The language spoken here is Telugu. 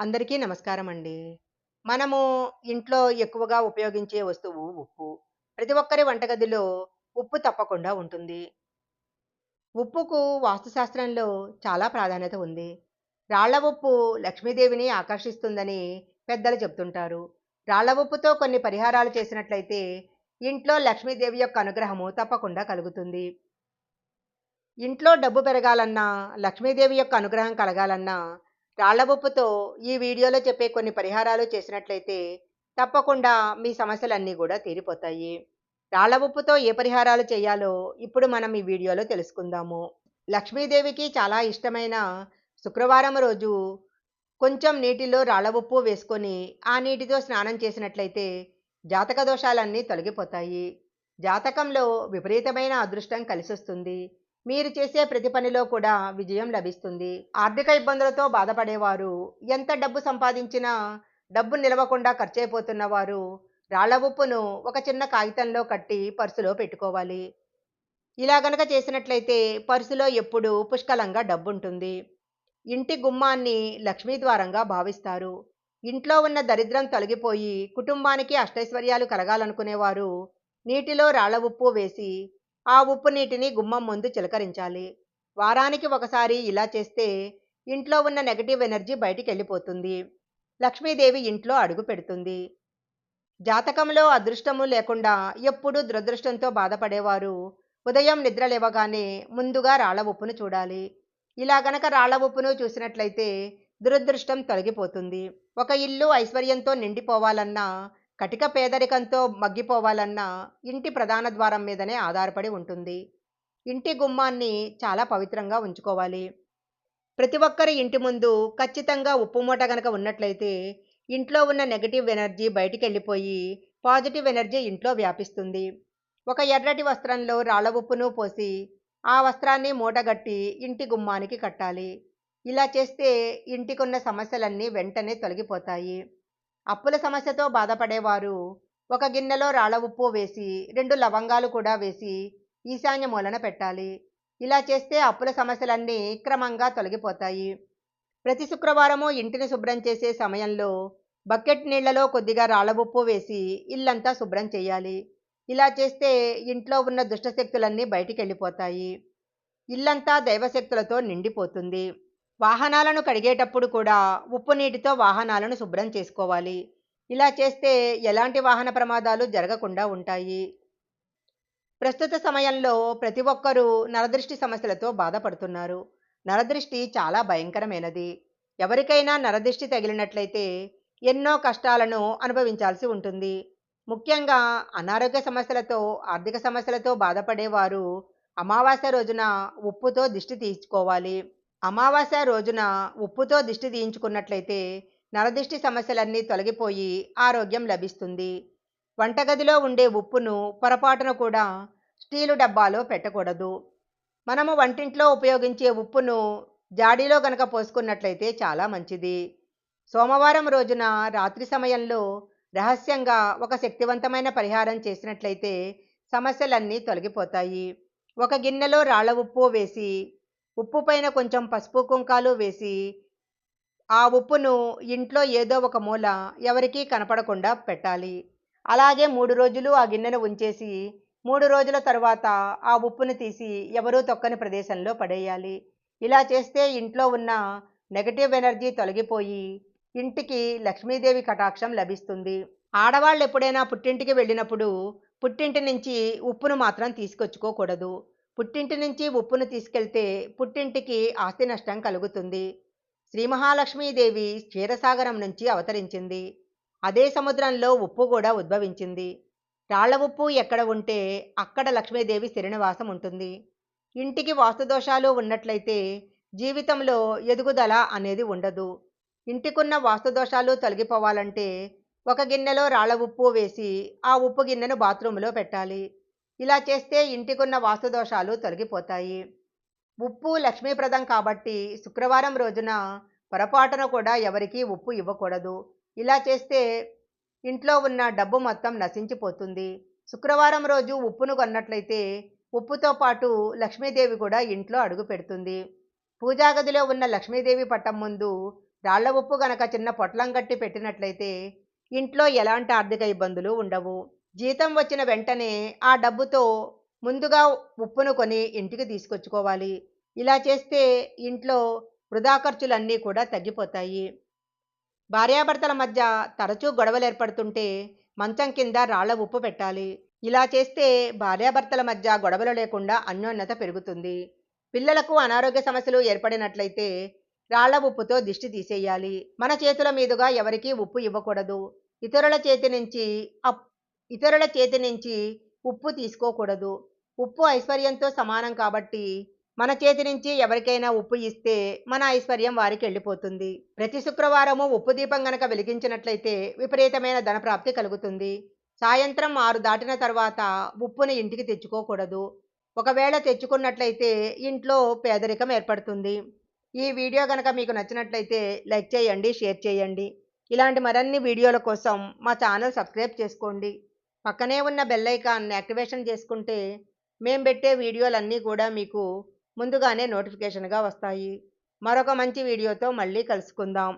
అందరికీ నమస్కారం అండి. మనము ఇంట్లో ఎక్కువగా ఉపయోగించే వస్తువు ఉప్పు. ప్రతి ఒక్కరి వంటగదిలో ఉప్పు తప్పకుండా ఉంటుంది. ఉప్పుకు వాస్తుశాస్త్రంలో చాలా ప్రాధాన్యత ఉంది. రాళ్ల ఉప్పు లక్ష్మీదేవిని ఆకర్షిస్తుందని పెద్దలు చెప్తుంటారు. రాళ్ల ఉప్పుతో కొన్ని పరిహారాలు చేసినట్లయితే ఇంట్లో లక్ష్మీదేవి యొక్క అనుగ్రహము తప్పకుండా కలుగుతుంది. ఇంట్లో డబ్బు పెరగాలన్నా, లక్ష్మీదేవి యొక్క అనుగ్రహం కలగాలన్నా, రాళ్ల ఉప్పుతో ఈ వీడియోలో చెప్పే కొన్ని పరిహారాలు చేసినట్లయితే తప్పకుండా మీ సమస్యలన్నీ కూడా తీరిపోతాయి. రాళ్ల ఉప్పుతో ఏ పరిహారాలు చేయాలో ఇప్పుడు మనం ఈ వీడియోలో తెలుసుకుందాము. లక్ష్మీదేవికి చాలా ఇష్టమైన శుక్రవారం రోజు కొంచెం నీటిలో రాళ్ల ఉప్పు వేసుకొని ఆ నీటితో స్నానం చేసినట్లయితే జాతక దోషాలన్నీ తొలగిపోతాయి. జాతకంలో విపరీతమైన అదృష్టం కలిసొస్తుంది. మీరు చేసే ప్రతి పనిలో కూడా విజయం లభిస్తుంది. ఆర్థిక ఇబ్బందులతో బాధపడేవారు, ఎంత డబ్బు సంపాదించినా డబ్బు నిలవకుండా ఖర్చయిపోతున్న వారు రాళ్ల ఉప్పును ఒక చిన్న కాగితంలో కట్టి పర్సులో పెట్టుకోవాలి. ఇలా గనక చేసినట్లయితే పర్సులో ఎప్పుడూ పుష్కలంగా డబ్బుంటుంది. ఇంటి గుమ్మాన్ని లక్ష్మీ ద్వారంగా భావిస్తారు. ఇంట్లో ఉన్న దరిద్రం తొలగిపోయి కుటుంబానికి అష్టైశ్వర్యాలు కలగాలనుకునేవారు నీటిలో రాళ్ల ఉప్పు వేసి ఆ ఉప్పు నీటిని గుమ్మం ముందు చిలకరించాలి. వారానికి ఒకసారి ఇలా చేస్తే ఇంట్లో ఉన్న నెగటివ్ ఎనర్జీ బయటికి వెళ్ళిపోతుంది. లక్ష్మీదేవి ఇంట్లో అడుగు పెడుతుంది. జాతకంలో అదృష్టము లేకుండా ఎప్పుడూ దురదృష్టంతో బాధపడేవారు ఉదయం నిద్ర లేవగానే ముందుగా రాళ్ల ఉప్పును చూడాలి. ఇలా గనక రాళ్ల ఉప్పును చూసినట్లయితే దురదృష్టం తొలగిపోతుంది. ఒక ఇల్లు ఐశ్వర్యంతో నిండిపోవాలన్నా, కటిక పేదరికంతో మగ్గిపోవాలన్నా ఇంటి ప్రధాన ద్వారం మీదనే ఆధారపడి ఉంటుంది. ఇంటి గుమ్మాన్ని చాలా పవిత్రంగా ఉంచుకోవాలి. ప్రతి ఒక్కరి ఇంటి ముందు ఖచ్చితంగా ఉప్పు మూట గనక ఉన్నట్లయితే ఇంట్లో ఉన్న నెగటివ్ ఎనర్జీ బయటికి వెళ్ళిపోయి పాజిటివ్ ఎనర్జీ ఇంట్లో వ్యాపిస్తుంది. ఒక ఎర్రటి వస్త్రంలో రాళ్ల ఉప్పును పోసి ఆ వస్త్రాన్ని మూటగట్టి ఇంటి గుమ్మానికి కట్టాలి. ఇలా చేస్తే ఇంటికున్న సమస్యలన్నీ వెంటనే తొలగిపోతాయి. అప్పుల సమస్యతో బాధపడేవారు ఒక గిన్నెలో రాళ్ల ఉప్పు వేసి 2 లవంగాలు కూడా వేసి ఈశాన్య మూలన పెట్టాలి. ఇలా చేస్తే అప్పుల సమస్యలన్నీ క్రమంగా తొలగిపోతాయి. ప్రతి శుక్రవారము ఇంటిని శుభ్రం చేసే సమయంలో బకెట్ నీళ్లలో కొద్దిగా రాళ్ల ఉప్పు వేసి ఇల్లంతా శుభ్రం చేయాలి. ఇలా చేస్తే ఇంట్లో ఉన్న దుష్టశక్తులన్నీ బయటికి వెళ్ళిపోతాయి. ఇల్లంతా దైవశక్తులతో నిండిపోతుంది. వాహనాలను కడిగేటప్పుడు కూడా ఉప్పు నీటితో వాహనాలను శుభ్రం చేసుకోవాలి. ఇలా చేస్తే ఎలాంటి వాహన ప్రమాదాలు జరగకుండా ఉంటాయి. ప్రస్తుత సమయంలో ప్రతి ఒక్కరూ నరదృష్టి సమస్యలతో బాధపడుతున్నారు. నరదృష్టి చాలా భయంకరమైనది. ఎవరికైనా నరదృష్టి తగిలినట్లయితే ఎన్నో కష్టాలను అనుభవించాల్సి ఉంటుంది. ముఖ్యంగా అనారోగ్య సమస్యలతో, ఆర్థిక సమస్యలతో బాధపడేవారు అమావాస్య రోజున ఉప్పుతో దిష్టి తీయించుకోవాలి. అమావాస్య రోజున ఉప్పుతో దిష్టి తీయించుకున్నట్లయితే నరదిష్టి సమస్యలన్నీ తొలగిపోయి ఆరోగ్యం లభిస్తుంది. వంటగదిలో ఉండే ఉప్పును పొరపాటున కూడా స్టీలు డబ్బాలో పెట్టకూడదు. మనము వంటింట్లో ఉపయోగించే ఉప్పును జాడీలో గనక పోసుకున్నట్లయితే చాలా మంచిది. సోమవారం రోజున రాత్రి సమయంలో రహస్యంగా ఒక శక్తివంతమైన పరిహారం చేసినట్లయితే సమస్యలన్నీ తొలగిపోతాయి. ఒక గిన్నెలో రాళ్ల ఉప్పు వేసి, ఉప్పు పైన కొంచెం పసుపు కుంకాలు వేసి ఆ ఉప్పును ఇంట్లో ఏదో ఒక మూల ఎవరికీ కనపడకుండా పెట్టాలి. అలాగే 3 రోజులు ఆ గిన్నెను ఉంచేసి 3 రోజుల తర్వాత ఆ ఉప్పును తీసి ఎవరూ తొక్కని ప్రదేశంలో పడేయాలి. ఇలా చేస్తే ఇంట్లో ఉన్న నెగటివ్ ఎనర్జీ తొలగిపోయి ఇంటికి లక్ష్మీదేవి కటాక్షం లభిస్తుంది. ఆడవాళ్ళు ఎప్పుడైనా పుట్టింటికి వెళ్ళినప్పుడు పుట్టింటి నుంచి ఉప్పును మాత్రం తీసుకొచ్చుకోకూడదు. పుట్టింటి నుంచి ఉప్పును తీసుకెళ్తే పుట్టింటికి ఆస్తి నష్టం కలుగుతుంది. శ్రీ మహాలక్ష్మీదేవి క్షీరసాగరం నుంచి అవతరించింది. అదే సముద్రంలో ఉప్పు కూడా ఉద్భవించింది. రాళ్ల ఉప్పు ఎక్కడ ఉంటే అక్కడ లక్ష్మీదేవి స్థిరనివాసం ఉంటుంది. ఇంటికి వాస్తుదోషాలు ఉన్నట్లయితే జీవితంలో ఎదుగుదల అనేది ఉండదు. ఇంటికున్న వాస్తుదోషాలు తొలగిపోవాలంటే ఒక గిన్నెలో రాళ్ల ఉప్పు వేసి ఆ ఉప్పు గిన్నెను బాత్రూంలో పెట్టాలి. ఇలా చేస్తే ఇంటికున్న వాస్తుదోషాలు తొలగిపోతాయి. ఉప్పు లక్ష్మీప్రదం కాబట్టి శుక్రవారం రోజున పొరపాటున కూడా ఎవరికీ ఉప్పు ఇవ్వకూడదు. ఇలా చేస్తే ఇంట్లో ఉన్న డబ్బు మొత్తం నశించిపోతుంది. శుక్రవారం రోజు ఉప్పును కొన్నట్లయితే ఉప్పుతో పాటు లక్ష్మీదేవి కూడా ఇంట్లో అడుగు పెడుతుంది. పూజా గదిలో ఉన్న లక్ష్మీదేవి పటం ముందు రాళ్ల ఉప్పు గనక చిన్న పొట్లం కట్టి పెట్టినట్లయితే ఇంట్లో ఎలాంటి ఆర్థిక ఇబ్బందులు ఉండవు. జీతం వచ్చిన వెంటనే ఆ డబ్బుతో ముందుగా ఉప్పును కొని ఇంటికి తీసుకొచ్చుకోవాలి. ఇలా చేస్తే ఇంట్లో వృధా ఖర్చులన్నీ కూడా తగ్గిపోతాయి. భార్యాభర్తల మధ్య తరచూ గొడవలు ఏర్పడుతుంటే మంచం కింద రాళ్ల ఉప్పు పెట్టాలి. ఇలా చేస్తే భార్యాభర్తల మధ్య గొడవలు లేకుండా అన్యోన్యత పెరుగుతుంది. పిల్లలకు అనారోగ్య సమస్యలు ఏర్పడినట్లయితే రాళ్ల ఉప్పుతో దిష్టి తీసేయాలి. మన చేతుల మీదుగా ఎవరికీ ఉప్పు ఇవ్వకూడదు. ఇతరుల చేతి నుంచి అప్ ఇతరుల చేతి నుంచి ఉప్పు తీసుకోకూడదు. ఉప్పు ఐశ్వర్యంతో సమానం కాబట్టి మన చేతి నుంచి ఎవరికైనా ఉప్పు ఇస్తే మన ఐశ్వర్యం వారికి వెళ్ళిపోతుంది. ప్రతి శుక్రవారము ఉప్పు దీపం గనక వెలిగించినట్లయితే విపరీతమైన ధనప్రాప్తి కలుగుతుంది. సాయంత్రం 6 దాటిన తర్వాత ఉప్పుని ఇంటికి తెచ్చుకోకూడదు. ఒకవేళ తెచ్చుకున్నట్లయితే ఇంట్లో పేదరికం ఏర్పడుతుంది. ఈ వీడియో గనక మీకు నచ్చినట్లయితే లైక్ చేయండి, షేర్ చేయండి. ఇలాంటి మరిన్ని వీడియోల కోసం మా ఛానల్ సబ్స్క్రైబ్ చేసుకోండి. పక్కనే ఉన్న బెల్ ఐకాన్ని యాక్టివేషన్ చేసుకుంటే మేము పెట్టే వీడియోలన్నీ కూడా మీకు ముందుగానే నోటిఫికేషన్గా వస్తాయి. మరొక మంచి వీడియోతో మళ్ళీ కలుసుకుందాం.